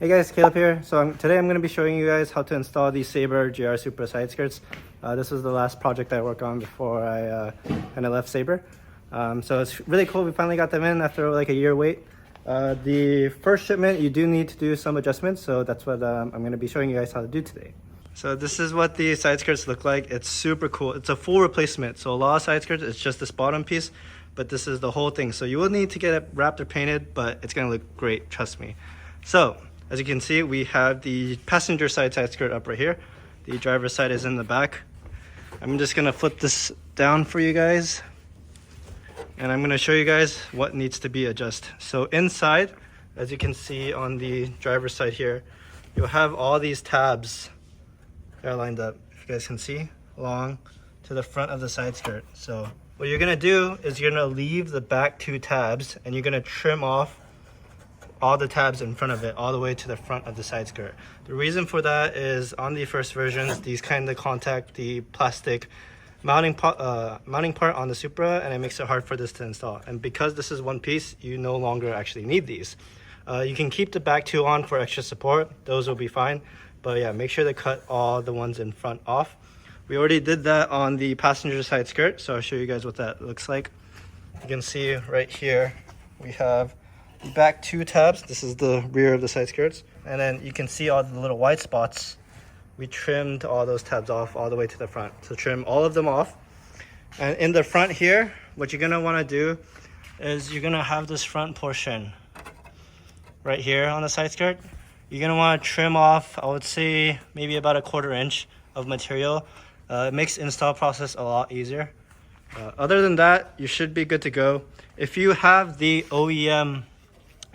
Hey guys, Caleb here. So today I'm going to be showing you guys how to install the Sayber GR Supra side skirts. This was the last project I worked on before I kind of left Sayber. So it's really cool. We finally got them in after like a year wait. The first shipment, you do need to do some adjustments. So that's what I'm going to be showing you guys how to do today. So this is what the side skirts look like. It's super cool. It's a full replacement. So a lot of side skirts, it's just this bottom piece, but this is the whole thing. So you will need to get it wrapped or painted, but it's going to look great. Trust me. So as you can see, we have the passenger side skirt up right here. The driver's side is in the back. I'm just gonna flip this down for you guys, and I'm gonna show you guys what needs to be adjusted. So inside, as you can see on the driver's side here, you'll have all these tabs that are lined up, if you guys can see, along to the front of the side skirt. So what you're gonna do is you're gonna leave the back two tabs, and you're gonna trim off all the tabs in front of it all the way to the front of the side skirt. The reason for that is on the first versions, these kind of contact the plastic mounting part on the Supra, and it makes it hard for this to install. And because this is one piece, you no longer actually need these. You can keep the back two on for extra support. Those will be fine. But yeah, make sure to cut all the ones in front off. We already did that on the passenger side skirt, so I'll show you guys what that looks like. You can see right here, we have the back two tabs. This is the rear of the side skirts, and then you can see all the little white spots. We trimmed all those tabs off all the way to the front, so trim all of them off. And in the front here, what you're gonna want to do is you're gonna have this front portion right here on the side skirt. You're gonna want to trim off, I would say maybe about a 1/4 inch of material. It makes the install process a lot easier. Other than that, you should be good to go. If you have the OEM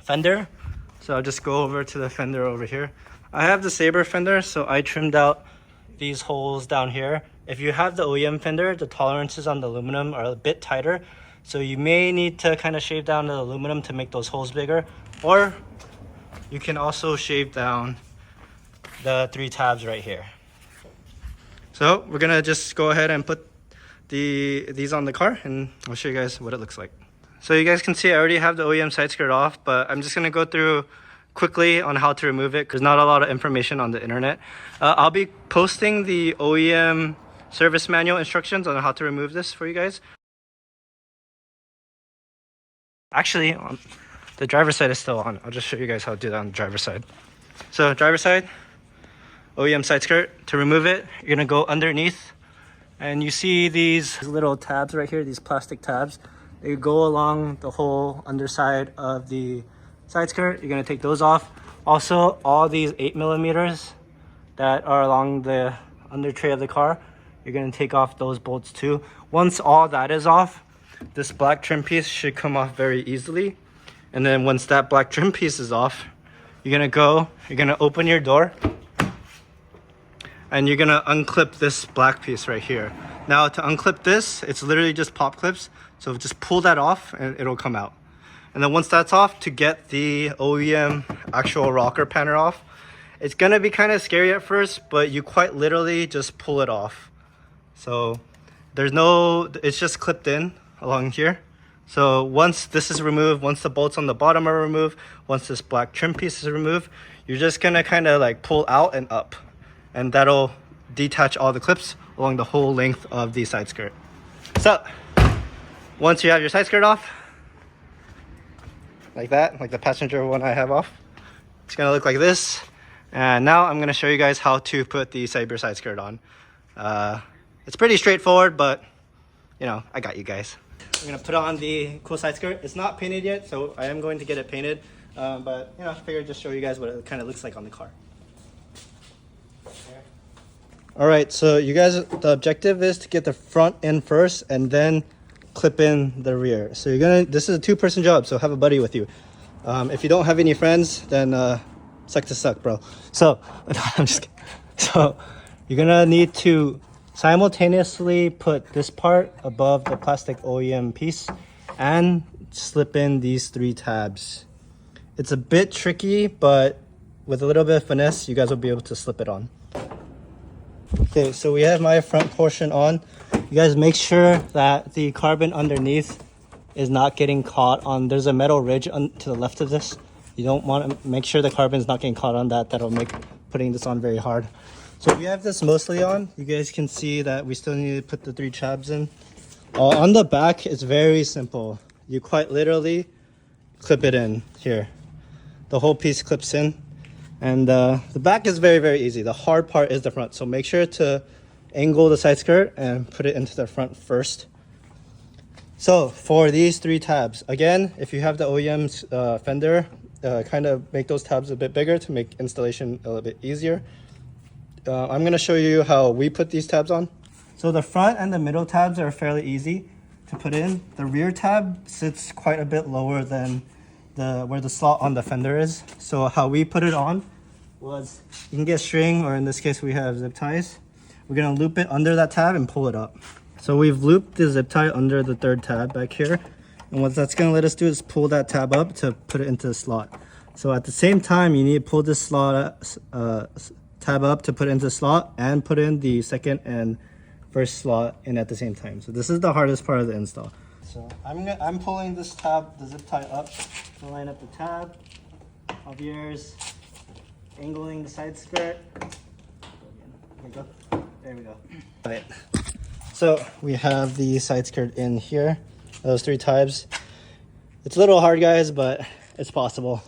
fender, so I'll just go over to the fender over here. I have the Sayber fender, so I trimmed out these holes down here. If you have the OEM fender, the tolerances on the aluminum are a bit tighter, so you may need to kind of shave down the aluminum to make those holes bigger, or you can also shave down the 3 tabs right here. So we're gonna just go ahead and put these on the car, and I'll show you guys what it looks like. So you guys can see I already have the OEM side skirt off, but I'm just going to go through quickly on how to remove it because there's not a lot of information on the internet. I'll be posting the OEM service manual instructions on how to remove this for you guys. Actually, the driver's side is still on. I'll just show you guys how to do that on the driver's side. So driver's side, OEM side skirt. To remove it, you're going to go underneath, and you see these little tabs right here, these plastic tabs. They go along the whole underside of the side skirt. You're gonna take those off. Also, all these 8mm that are along the under tray of the car, you're gonna take off those bolts too. Once all that is off, this black trim piece should come off very easily. And then once that black trim piece is off, you're gonna open your door, and you're gonna unclip this black piece right here. Now to unclip this, it's literally just pop clips. So just pull that off and it'll come out. And then once that's off, to get the OEM actual rocker panel off, it's gonna be kind of scary at first, but you quite literally just pull it off. So it's just clipped in along here. So once this is removed, once the bolts on the bottom are removed, once this black trim piece is removed, you're just gonna kind of like pull out and up, and that'll detach all the clips along the whole length of the side skirt. So once you have your side skirt off, like that, like the passenger one I have off, it's gonna look like this. And now I'm gonna show you guys how to put the Sayber side skirt on. It's pretty straightforward, but you know, I got you guys. I'm gonna put on the cool side skirt. It's not painted yet, so I am going to get it painted. But you know, I figured I'd just show you guys what it kind of looks like on the car. All right, so you guys, the objective is to get the front in first and then clip in the rear. So this is a 2-person job, so have a buddy with you. If you don't have any friends, then suck to suck, bro. So I'm just kidding. So you're gonna need to simultaneously put this part above the plastic OEM piece and slip in these 3 tabs. It's a bit tricky, but with a little bit of finesse, you guys will be able to slip it on. Okay, so we have my front portion on. You guys make sure that the carbon underneath is not getting caught on. There's a metal ridge to the left of this. You don't want to make sure the carbon's not getting caught on that. That'll make putting this on very hard. So we have this mostly on. You guys can see that we still need to put the 3 tabs in. On the back, it's very simple. You quite literally clip it in here. The whole piece clips in. And the back is very, very easy. The hard part is the front. So make sure to angle the side skirt and put it into the front first. So for these 3 tabs, again, if you have the OEM's fender, kind of make those tabs a bit bigger to make installation a little bit easier. I'm going to show you how we put these tabs on. So the front and the middle tabs are fairly easy to put in. The rear tab sits quite a bit lower than where the slot on the fender is. So how we put it on was, you can get string, or in this case we have zip ties. We're going to loop it under that tab and pull it up. So we've looped the zip tie under the 3rd tab back here. And what that's going to let us do is pull that tab up to put it into the slot. So at the same time, you need to pull this slot tab up to put it into the slot and put in the 2nd and 1st slot in at the same time. So this is the hardest part of the install. So I'm pulling this tab, the zip tie up to line up the tab. Javier's angling the side skirt. There we go. All right. So we have the side skirt in here, those 3 tabs. It's a little hard, guys, but it's possible.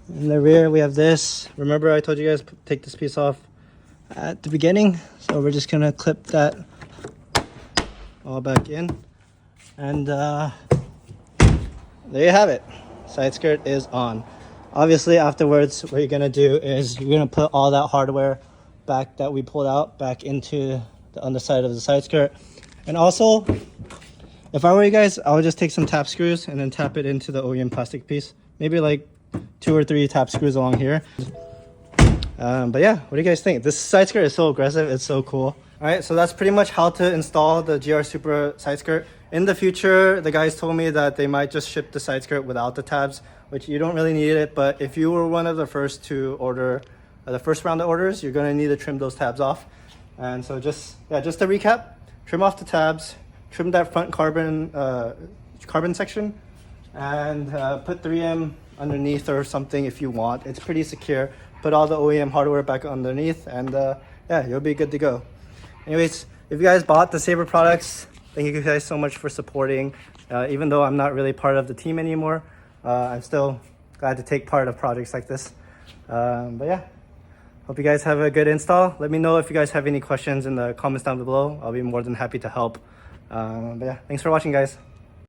In the rear, we have this. Remember I told you guys take this piece off at the beginning. So we're just gonna clip that all back in. And there you have it. Side skirt is on. Obviously, afterwards, what you're gonna do is you're gonna put all that hardware back that we pulled out back into the underside of the side skirt. And also, if I were you guys, I would just take some tap screws and then tap it into the OEM plastic piece. Maybe like 2 or 3 tap screws along here. But yeah, what do you guys think? This side skirt is so aggressive. It's so cool. All right, so that's pretty much how to install the GR Supra side skirt. In the future, the guys told me that they might just ship the side skirt without the tabs, which you don't really need it. But if you were one of the first to order, the first round of orders, you're gonna need to trim those tabs off. And so just to recap, trim off the tabs, trim that front carbon section, and put 3M underneath or something if you want. It's pretty secure. Put all the OEM hardware back underneath, and yeah, you'll be good to go. Anyways, if you guys bought the Sayber products, thank you guys so much for supporting. Even though I'm not really part of the team anymore, I'm still glad to take part of projects like this. But yeah, hope you guys have a good install. Let me know if you guys have any questions in the comments down below. I'll be more than happy to help. But yeah, thanks for watching, guys.